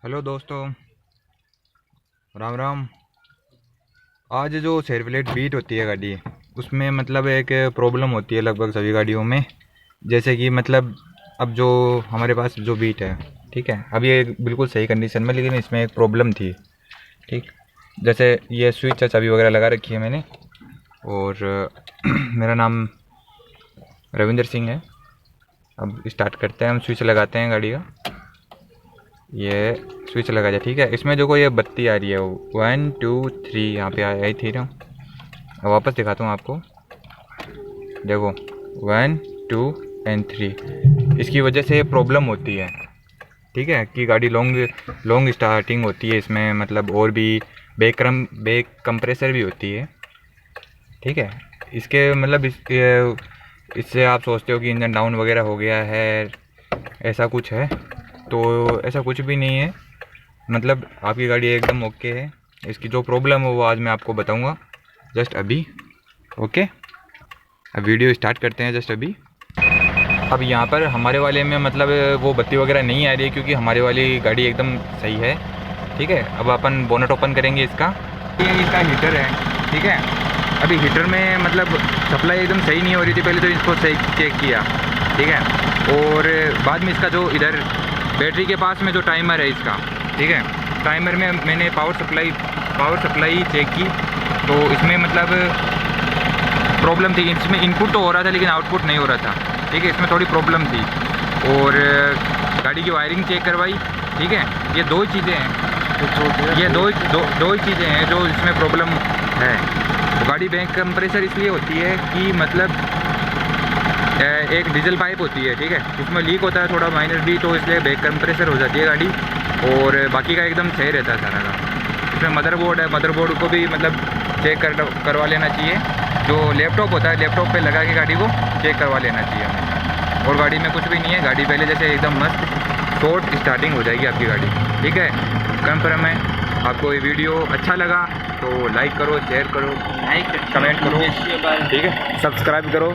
Hello दोस्तों, राम राम। आज जो सेरवलेट बीट होती है गाड़ी, उसमें मतलब एक प्रॉब्लम होती है लगभग सभी गाड़ियों में। जैसे कि मतलब अब जो हमारे पास जो बीट है, ठीक है, अब ये बिल्कुल सही कंडीशन में, लेकिन इसमें एक प्रॉब्लम थी। ठीक, जैसे ये स्विच चाबी वगैरह लगा रखी है मैंने, और मेरा नाम रविंदर सिंह है। अब स्टार्ट करते हैं, हम स्विच लगाते हैं गाड़ी का। ये स्विच लगा जाए, ठीक है। इसमें जो कोई ये बत्ती आ रही है, 1 2 3 यहाँ पे आई थी ना। अब वापस दिखाता हूँ आपको, देखो 1 2 एंड 3। इसकी वजह से प्रॉब्लम होती है, ठीक है, कि गाड़ी लॉन्ग स्टार्टिंग होती है इसमें, मतलब और भी बैक कंप्रेसर भी होती है, ठीक है। इसके मतलब इससे आप सोचते हो कि इंजन डाउन वगैरह हो गया है, ऐसा कुछ है, तो ऐसा कुछ भी नहीं है। मतलब आपकी गाड़ी एकदम ओके है। इसकी जो प्रॉब्लम है वो आज मैं आपको बताऊंगा जस्ट अभी, ओके। अब वीडियो स्टार्ट करते हैं जस्ट अभी। अब यहाँ पर हमारे वाले में मतलब वो बत्ती वगैरह नहीं आ रही है, क्योंकि हमारे वाली गाड़ी एकदम सही है, ठीक है। अब अपन बोनट ओपन करेंगे इसका। ये इसका हीटर है, ठीक है। अभी हीटर में मतलब सप्लाई एकदम सही नहीं हो रही थी, पहले तो इसको सही चेक किया, ठीक है। और बाद में इसका जो इधर बैटरी के पास में जो टाइमर है इसका, ठीक है, टाइमर में मैंने पावर सप्लाई चेक की, तो इसमें मतलब प्रॉब्लम थी। इसमें इनपुट तो हो रहा था लेकिन आउटपुट नहीं हो रहा था, ठीक है, इसमें थोड़ी प्रॉब्लम थी। और गाड़ी की वायरिंग चेक करवाई, ठीक है। ये दो चीज़ें हैं, ये दो ही चीज़ें हैं जो इसमें प्रॉब्लम है। तो गाड़ी बैक कंप्रेसर इसलिए होती है कि मतलब एक डीजल पाइप होती है, ठीक है, उसमें लीक होता है थोड़ा माइनर भी, तो इसलिए बैक कंप्रेसर हो जाती है गाड़ी। और बाकी का एकदम सही रहता है सारा का। इसमें मदरबोर्ड है, मदरबोर्ड को भी मतलब चेक करवा लेना चाहिए। जो लैपटॉप होता है, लैपटॉप पे लगा के गाड़ी को चेक करवा लेना चाहिए हमें। और गाड़ी में कुछ भी नहीं है, गाड़ी पहले जैसे एकदम मस्त शॉर्ट स्टार्टिंग हो जाएगी आपकी गाड़ी, ठीक है। कंफर्म है। आपको ये वीडियो अच्छा लगा तो लाइक करो, शेयर करो, कमेंट करो, ठीक है, सब्सक्राइब करो।